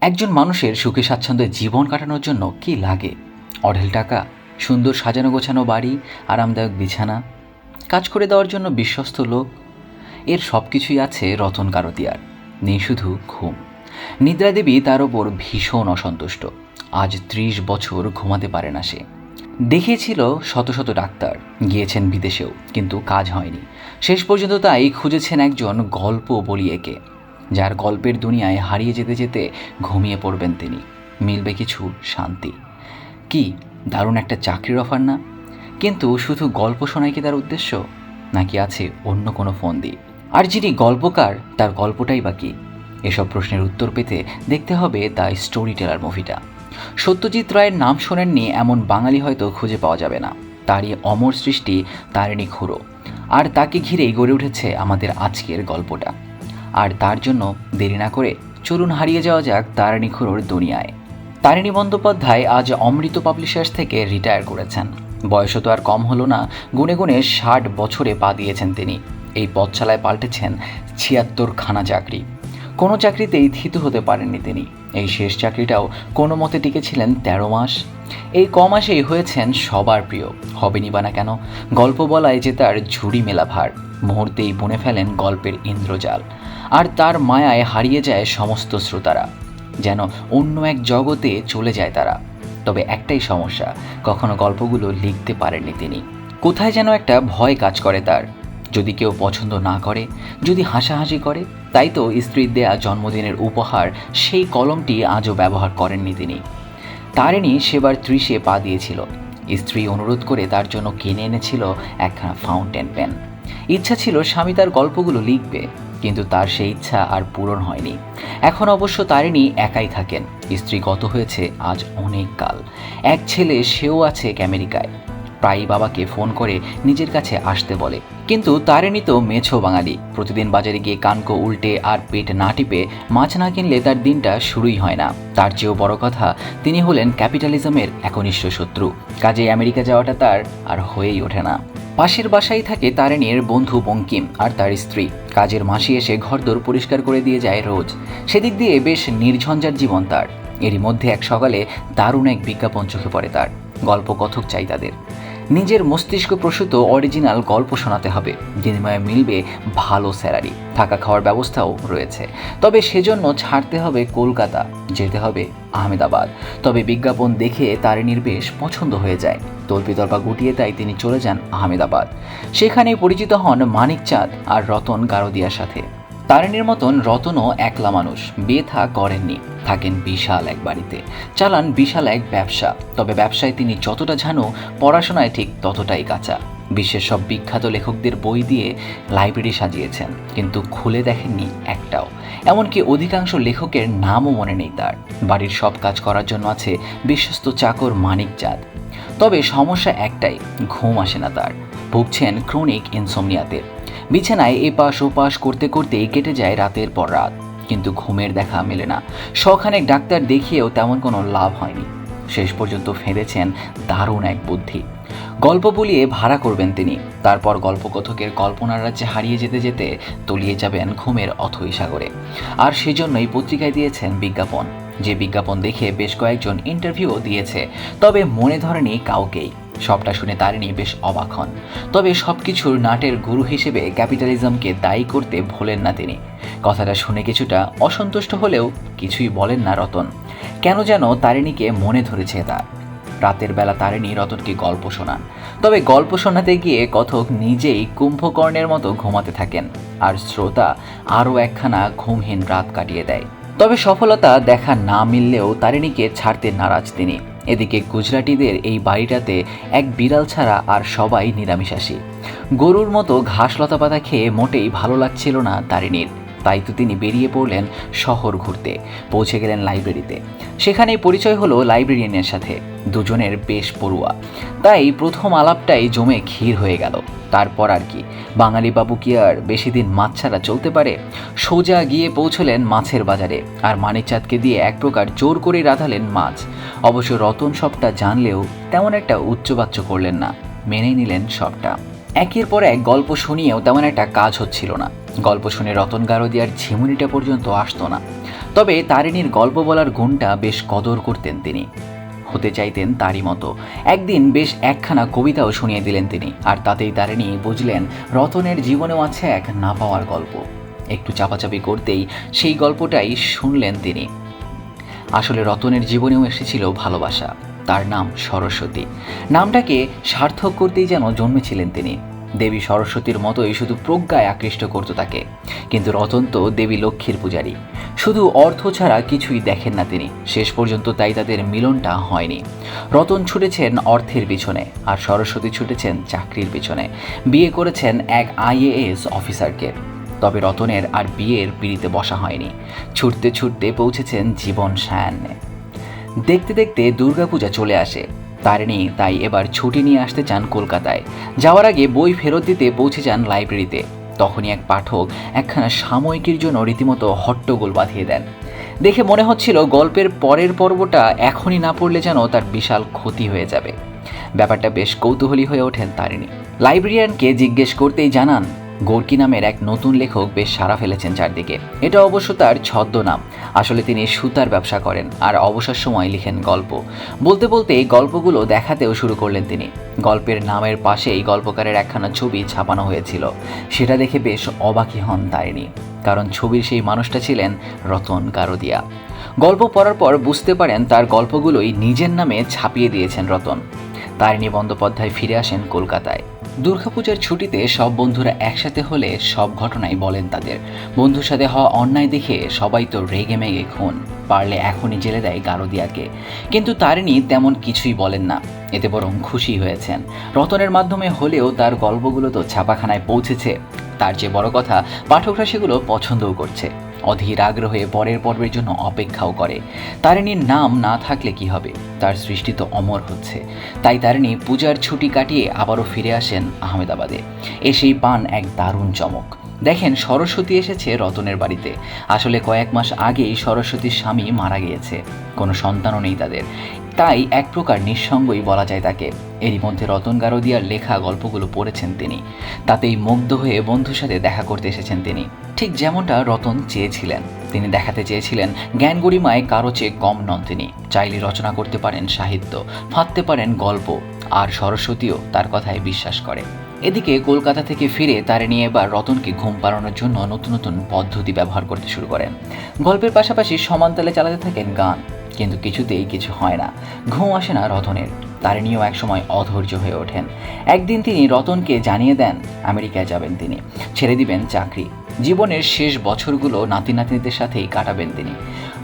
একজন মানুষের সুখে স্বাচ্ছন্দ্যে জীবন কাটানোর জন্য কি লাগে? অঢেল টাকা, সুন্দর সাজানো গোছানো বাড়ি, আরামদায়ক বিছানা, কাজ করে দেওয়ার জন্য বিশ্বস্ত লোক। এর সব কিছুই আছে রতন কারতিয়ার। নেই শুধু ঘুম। নিদ্রা দেবী তার ওপর ভীষণ অসন্তুষ্ট। আজ 30 বছর ঘুমাতে পারে না সে। দেখিয়েছিল শত শত ডাক্তার, গিয়েছেন বিদেশেও, কিন্তু কাজ হয়নি। শেষ পর্যন্ত তাই খুঁজেছেন একজন গল্প বলিয়েকে, যার গল্পের দুনিয়ায় হারিয়ে যেতে যেতে ঘুমিয়ে পড়বেন তিনি। মিলবে কিছু শান্তি। কি দারুণ একটা চাকরির অফার না? কিন্তু শুধু গল্প শোনাই কি তার উদ্দেশ্য, নাকি আছে অন্য কোনো ফন্দি? আর যিনি গল্পকার, তার গল্পটাই বা কি? এসব প্রশ্নের উত্তর পেতে দেখতে হবে দ্য স্টোরি টেলার মুভিটা। সত্যজিৎ রায়ের নাম শোনেননি এমন বাঙালি হয়তো খুঁজে পাওয়া যাবে না। তারই অমর সৃষ্টি তারিণী খুড়ো, আর তাকে ঘিরেই গড়ে উঠেছে আমাদের আজকের গল্পটা। আর তার জন্য দেরি না করে চলুন হারিয়ে যাওয়া যাক তারিণী খুড়োর দুনিয়ায়। তারিণী বন্দ্যোপাধ্যায় আজ অমৃত পাবলিশার্স থেকে রিটায়ার করেছেন। বয়সও তো আর কম হলো না, গুনে গুনে 60 বছরে পা দিয়েছেন তিনি। এই পথচালায় পাল্টেছেন 76 খানা চাকরি। কোনো চাকরিতেই থিত হতে পারেননি তিনি। এই শেষ চাকরিটাও কোনো মতে টিকেছিলেন 13 মাস। এই মাসেই হয়েছেন সবার প্রিয়। হবেনি বা না কেন? গল্প বলায় যে তার ঝুড়ি মেলা ভার। মুহূর্তেই বুনে ফেলেন গল্পের ইন্দ্রজাল, আর তার মায়ায় হারিয়ে যায় সমস্ত শ্রোতারা। যেন অন্য এক জগতে চলে যায় তারা। তবে একটাই সমস্যা, কখনো গল্পগুলো লিখতে পারেননি তিনি। কোথায় যেন একটা ভয় কাজ করে তার। যদি কেউ পছন্দ না করে, যদি হাসাহাসি করে। তাই তো স্ত্রীর দেয়া জন্মদিনের উপহার সেই কলমটি আজও ব্যবহার করেননি তিনি। তারিণী সেবার 30-এ পা দিয়েছিল। স্ত্রী অনুরোধ করে তার জন্য কিনে এনেছিল একখানা ফাউন্টেন পেন। ইচ্ছা ছিল স্বামী তার গল্পগুলো লিখবে, কিন্তু তার সেই ইচ্ছা আর পূরণ হয়নি। এখন অবশ্য তারিণী একাই থাকেন। স্ত্রী গত হয়েছে আজ অনেক কাল। এক ছেলে, সেও আছে আমেরিকায়। প্রায়ই বাবাকে ফোন করে নিজের কাছে আসতে বলে। কিন্তু তারিণী তো মেছো বাঙালি। প্রতিদিন বাজারে গিয়ে কানকো উল্টে আর পেট না টিপে মাছ না কিনলে তার দিনটা শুরুই হয় না। তার চেয়েও বড় কথা, তিনি হলেন ক্যাপিটালিজমের একনিষ্ঠ শত্রু। কাজে আমেরিকা যাওয়াটা তার আর হয়েই ওঠে না। পাশের বাসায় থাকে তারিণীর বন্ধু বঙ্কিম আর তার স্ত্রী। কাজের মাসি এসে ঘরদোর পরিষ্কার করে দিয়ে যায় রোজ। সেদিক দিয়ে বেশ নির্ঝঞ্ঝাট জীবন তার। এরই মধ্যে এক সকালে দারুণ এক বিজ্ঞাপন চোখে পড়ে তার। গল্পকথক চাই তাদের। নিজের মস্তিষ্ক প্রসূত অরিজিনাল গল্প শোনাতে হবে, বিনিময়ে মিলবে ভালো স্যালারি, থাকা খাওয়ার ব্যবস্থাও রয়েছে। তবে সেজন্য ছাড়তে হবে কলকাতা, যেতে হবে আহমেদাবাদ। তবে বিজ্ঞাপন দেখে তারিণীর বেশ পছন্দ হয়ে যায়। তল্পিতল্পা গুটিয়ে তাই তিনি চলে যান আহমেদাবাদ। সেখানেই পরিচিত হন মানিক চাঁদ আর রতন গারদিয়ার সাথে। তারিণীর মতন রতনও একলা মানুষ, বিয়ে থা করেননি। থাকেন বিশাল এক বাড়িতে, চালান বিশাল এক ব্যবসা। তবে ব্যবসায় তিনি যতটা ঝানু, পড়াশোনায় ঠিক ততটাই কাঁচা। বিশ্বের সব বিখ্যাত লেখকদের বই দিয়ে লাইব্রেরি সাজিয়েছেন, কিন্তু খুলে দেখেননি একটাও। এমনকি অধিকাংশ লেখকের নামও মনে নেই তার। বাড়ির সব কাজ করার জন্য আছে বিশ্বস্ত চাকর মানিক চাঁদ। তবে সমস্যা একটাই, ঘুম আসে না তার। ভুগছেন ক্রনিক ইনসোমনিয়াতে। বিছানায় এপাশ ওপাশ করতে করতেই কেটে যায় রাতের পর রাত, কিন্তু ঘুমের দেখা মেলে না। শখানেক ডাক্তার দেখিয়েও তেমন কোনো লাভ হয়নি। শেষ পর্যন্ত ফেঁদেছেন দারুণ এক বুদ্ধি। গল্প বলিয়ে ভাড়া করবেন তিনি। তারপর গল্পকথকের কল্পনার রাজ্যে হারিয়ে যেতে যেতে তলিয়ে যাবেন ঘুমের অথৈ সাগরে। আর সেজন্যই পত্রিকায় দিয়েছেন বিজ্ঞাপন। যে বিজ্ঞাপন দেখে বেশ কয়েকজন ইন্টারভিউও দিয়েছে, তবে মনে ধরেনি কাউকেই। সবটা শুনে তারিণী বেশ অবাক হন। তবে সব কিছুর নাটের গুরু হিসেবে ক্যাপিটালিজমকে দায়ী করতে ভোলেন না তিনি। কথাটা শুনে কিছুটা অসন্তুষ্ট হলেও কিছুই বলেন না রতন। কেন যেন তারিণীকে মনে ধরেছে তার। রাতের বেলা তারিণী রতনকে গল্প শোনান। তবে গল্প শোনাতে গিয়ে কথক নিজেই কুম্ভকর্ণের মতো ঘুমাতে থাকেন, আর শ্রোতা আরও একখানা ঘুমহীন রাত কাটিয়ে দেয়। তবে সফলতা দেখা না মিললেও তারিণীকে ছাড়তে নারাজ তিনি। এদিকে গুজরাটিদের এই বাড়িটাতে এক বিড়াল ছাড়া আর সবাই নিরামিষাশী। গরুর মতো ঘাস লতাপাতা খেয়ে মোটেই ভালো লাগছিল না তারিণীর। তাই তো তিনি বেরিয়ে পড়লেন শহর ঘুরতে। পৌঁছে গেলেন লাইব্রেরিতে। সেখানেই পরিচয় হলো লাইব্রেরিয়ানের সাথে। দুজনের বেশ পড়ুয়া, তাই প্রথম আলাপটাই জমে ক্ষীর হয়ে গেল। তারপর আর কি, বাঙালি বাবু কি আর বেশি দিন মাছ ছাড়া চলতে পারে? সোজা গিয়ে পৌঁছলেন মাছের বাজারে, আর মানিকচাঁদকে দিয়ে এক প্রকার জোর করে রাঁধালেন মাছ। অবশ্য রতন সবটা জানলেও তেমন একটা উচ্চবাচ্য করলেন না, মেনেই নিলেন সবটা। একের পর এক গল্প শুনিয়েও তেমন একটা কাজ হচ্ছিল না। গল্প শুনে রতন গারদিয়ার ঝিমুনিটা পর্যন্ত আসতো না। তবে তারিণীর গল্প বলার গুণটা বেশ কদর করতেন তিনি, হতে চাইতেন তারই মতো। একদিন বেশ একখানা কবিতাও শুনিয়ে দিলেন তিনি, আর তাতেই তারিণী বুঝলেন রতনের জীবনেও আছে এক না পাওয়ার গল্প। একটু চাপাচাপি করতেই সেই গল্পটাই শুনলেন তিনি। আসলে রতনের জীবনেও এসেছিল ভালোবাসা, তার নাম সরস্বতী। নামটাকে সার্থক করতেই যেন জন্মেছিলেন তিনি। দেবী সরস্বতীর মতোই শুধু প্রজ্ঞায় আকৃষ্ট করত তাকে, কিন্তু রতন তো দেবী লক্ষ্মীর পূজারী, শুধু অর্থ ছাড়া কিছুই দেখেন না তিনি। শেষ পর্যন্ত তাই তাদের মিলনটা হয়নি। রতন ছুটেছেন অর্থের পিছনে, আর সরস্বতী ছুটেছেন চাকরির পিছনে। বিয়ে করেছেন এক IAS অফিসারকে। তবে রতনের আর বিয়ের পিঁড়িতে বসা হয়নি। ছুটতে ছুটতে পৌঁছেছেন জীবন সায়ান্নে। দেখতে দেখতে দুর্গাপূজা চলে আসে। তারিণী তাই এবার ছুটি নিয়ে আসতে চান কলকাতায়। যাওয়ার আগে বই ফেরত দিতে পৌঁছে যান লাইব্রেরিতে। তখনই এক পাঠক একখানা সাময়িকীর জন্য রীতিমতো হট্টগোল বাঁধিয়ে দেন। দেখে মনে হচ্ছিল গল্পের পরের পর্বটা এখনই না পড়লে যেন তার বিশাল ক্ষতি হয়ে যাবে। ব্যাপারটা বেশ কৌতূহলী হয়ে ওঠেন তারিণী। লাইব্রেরিয়ানকে জিজ্ঞেস করতেই জানান গোর্কি নামের এক নতুন লেখক বেশ সাড়া ফেলেছেন চারদিকে। এটা অবশ্য তার ছদ্মনাম। আসলে তিনি সুতার ব্যবসা করেন আর অবসর সময় লিখেন গল্প। বলতে বলতে এই গল্পগুলো দেখাতেও শুরু করলেন তিনি। গল্পের নামের পাশেই গল্পকারের একখানা ছবি ছাপানো হয়েছিল। সেটা দেখে বেশ অবাকই হন তারিণী, কারণ ছবির সেই মানুষটা ছিলেন রতন গারোদিয়া। গল্প পড়ার পর বুঝতে পারেন তার গল্পগুলোই নিজের নামে ছাপিয়ে দিয়েছেন রতন। তারিণী বন্দ্যোপাধ্যায় ফিরে আসেন কলকাতায়। দুর্গাপূজার ছুটিতে সব বন্ধুরা একসাথে হলে সব ঘটনাই বলেন তাদের। বন্ধুর সাথে হওয়া অন্যায় দেখে সবাই তো রেগে মেগে খুন, পারলে এখনই জেলে দেয় গারোদিয়াকে। কিন্তু তারিণী তেমন কিছুই বলেন না, এতে বরং খুশি হয়েছেন। রতনের মাধ্যমে হলেও তার গল্পগুলো তো ছাপাখানায় পৌঁছেছে। তার যে বড় কথা, পাঠকরা সেগুলো পছন্দও করছে। অধীর আগ্রহে পরের পর্বের জন্য অপেক্ষাও করে। তারিণীর নাম না থাকলে কি হবে, তার সৃষ্টি তো অমর হচ্ছে। তাই তারিণী পূজার ছুটি কাটিয়ে আবারও ফিরে আসেন আহমেদাবাদে। এসেই পান এক দারুণ চমক। দেখেন সরস্বতী এসেছে রতনের বাড়িতে। আসলে কয়েক মাস আগেই সরস্বতীর স্বামী মারা গিয়েছে, কোনো সন্তানও নেই তাদের। তাই এক প্রকার নিঃসঙ্গই বলা যায় তাকে। এরই মধ্যে রতন গারোদিয়ার লেখা গল্পগুলো পড়েছেন তিনি। তাতেই মুগ্ধ হয়ে বন্ধুর সাথে দেখা করতে এসেছেন তিনি, ঠিক যেমনটা রতন চেয়েছিলেন। তিনি দেখাতে চেয়েছিলেন জ্ঞান গরিমায় কারো চেয়ে কম নন তিনি। চাইলে রচনা করতে পারেন সাহিত্য, ফাঁদতে পারেন গল্প, আর সরস্বতীও তার কথায় বিশ্বাস করে। এদিকে কলকাতা থেকে ফিরে তারিণী এবার রতনকে ঘুম পাড়ানোর জন্য নতুন নতুন পদ্ধতি ব্যবহার করতে শুরু করেন। গল্পের পাশাপাশি সমানতালে চালাতে থাকেন গান, কিন্তু কিছুতেই কিছু হয় না। ঘুম আসে না রতনের। তারিণীও একসময় অধৈর্য হয়ে ওঠেন। একদিন তিনি রতনকে জানিয়ে দেন আমেরিকায় যাবেন তিনি, ছেড়ে দিবেন চাকরি। জীবনের শেষ বছরগুলো নাতি নাতনিদের সাথেই কাটাবেন তিনি।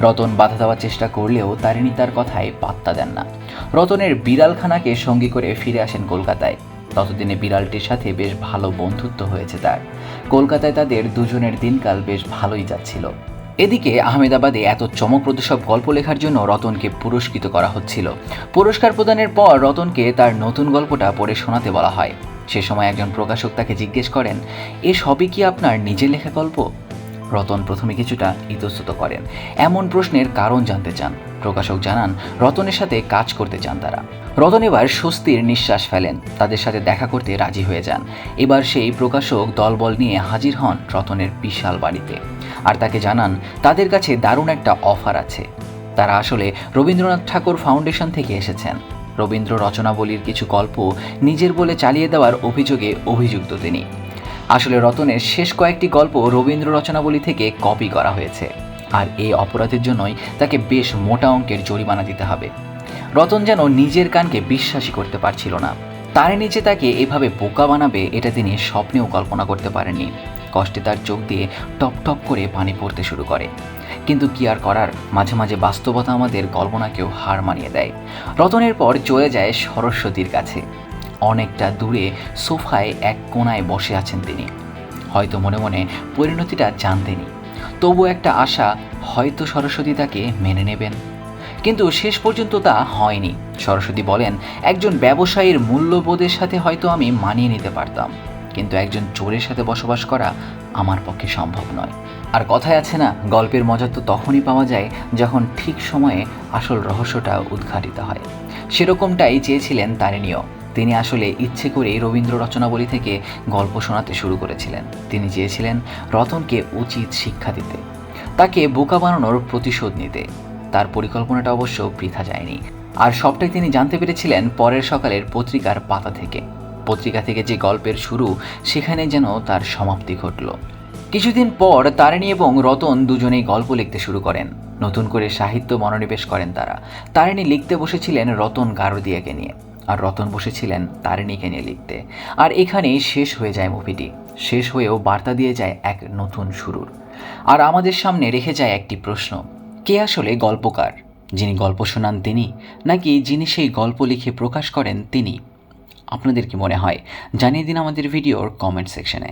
রতন বাধা দেওয়ার চেষ্টা করলেও তারিণী তার কথায় পাত্তা দেন না। রতনের বিড়ালখানাকে সঙ্গী করে ফিরে আসেন কলকাতায়। ততদিনে বিড়ালটির সাথে বেশ ভালো বন্ধুত্ব হয়েছে তার। কলকাতায় তাদের দুজনের দিনকাল বেশ ভালোই যাচ্ছিল। এদিকে আহমেদাবাদে এত চমকপ্রদ সব গল্প লেখার জন্য রতনকে পুরস্কৃত করা হচ্ছিল। পুরস্কার প্রদানের পর রতনকে তার নতুন গল্পটা পড়ে শোনাতে বলা হয়। সে সময় একজন প্রকাশক তাকে জিজ্ঞেস করেন, এ সবই কি আপনার নিজের লেখা গল্প? রতন প্রথমে কিছুটা ইতস্তত করেন। এমন প্রশ্নের কারণ জানতে চান। প্রকাশক জানান রতনের সাথে কাজ করতে চান তারা। রতন এবার স্বস্তির নিঃশ্বাস ফেলেন, তাদের সাথে দেখা করতে রাজি হয়ে যান। এবার সেই প্রকাশক দলবল নিয়ে হাজির হন রতনের বিশাল বাড়িতে, আর তাকে জানান তাদের কাছে দারুণ একটা অফার আছে। তারা আসলে রবীন্দ্রনাথ ঠাকুর ফাউন্ডেশন থেকে এসেছেন। রবীন্দ্র রচনাবলীর কিছু গল্প নিজের বলে চালিয়ে দেওয়ার অভিযোগে অভিযুক্ত তিনি। আসলে রতনের শেষ কয়েকটি গল্প রবীন্দ্র রচনাবলী থেকে কপি করা হয়েছে, আর এই অপরাধের জন্যই তাকে বেশ মোটা অঙ্কের জরিমানা দিতে হবে। রতন যেন নিজের কানকে বিশ্বাসই করতে পারছিল না। তারিণী যে তাকে এভাবে বোকা বানাবে এটা তিনি স্বপ্নেও কল্পনা করতে পারেননি। কষ্টে তার চোখ দিয়ে টপ টপ করে পানি পড়তে শুরু করে। কিন্তু কি আর করার, মাঝে মাঝে বাস্তবতা আমাদের কল্পনাকেও হার মানিয়ে দেয়। রতনের পর চলে যায় সরস্বতীর কাছে। অনেকটা দূরে সোফায় এক কোণায় বসে আছেন তিনি। হয়তো মনে মনে পরিণতিটা জানতেনি, তবু একটা আশা হয়তো সরস্বতী তাকে মেনে নেবেন। কিন্তু শেষ পর্যন্ত তা হয়নি। সরস্বতী বলেন, একজন ব্যবসায়ীর মূল্যবোধের সাথে হয়তো আমি মানিয়ে নিতে পারতাম, কিন্তু একজন চোরের সাথে বসবাস করা আমার পক্ষে সম্ভব নয়। আর কথায় আছে না, গল্পের মজা তো তখনই পাওয়া যায় যখন ঠিক সময়ে আসল রহস্যটা উদ্ঘাটিত হয়। সেরকমটাই চেয়েছিলেন তারিণীও। তিনি আসলে ইচ্ছে করেই রবীন্দ্র রচনাবলী থেকে গল্প শোনাতে শুরু করেছিলেন। তিনি চেয়েছিলেন রতনকে উচিত শিক্ষা দিতে। তাকে বোকা বানানোর প্রতিশোধ নিতে। তার পরিকল্পনাটা অবশ্য বৃথা যায়নি, আর সবটাই তিনি জানতে পেরেছিলেন পরের সকালের পত্রিকার পাতা থেকে। পত্রিকা থেকে যে গল্পের শুরু, সেখানে যেন তার সমাপ্তি ঘটল। কিছুদিন পর তারিণী এবং রতন দুজনেই গল্প লিখতে শুরু করেন। নতুন করে সাহিত্য মনোনিবেশ করেন তারা। তারিণী লিখতে বসেছিলেন রতন গারদিয়াকে নিয়ে, আর রতন বসেছিলেন তারিণীকে নিয়ে লিখতে। আর এখানেই শেষ হয়ে যায় মুভিটি। শেষ হয়েও বার্তা দিয়ে যায় এক নতুন শুরুর। আর আমাদের সামনে রেখে যায় একটি প্রশ্ন: কে আসলে গল্পকার? যিনি গল্প শোনান তিনি, নাকি যিনি সেই গল্প লিখে প্রকাশ করেন তিনি? আপনাদের কি মনে হয়? জানিয়ে দিন আমাদের ভিডিওর কমেন্ট সেকশনে।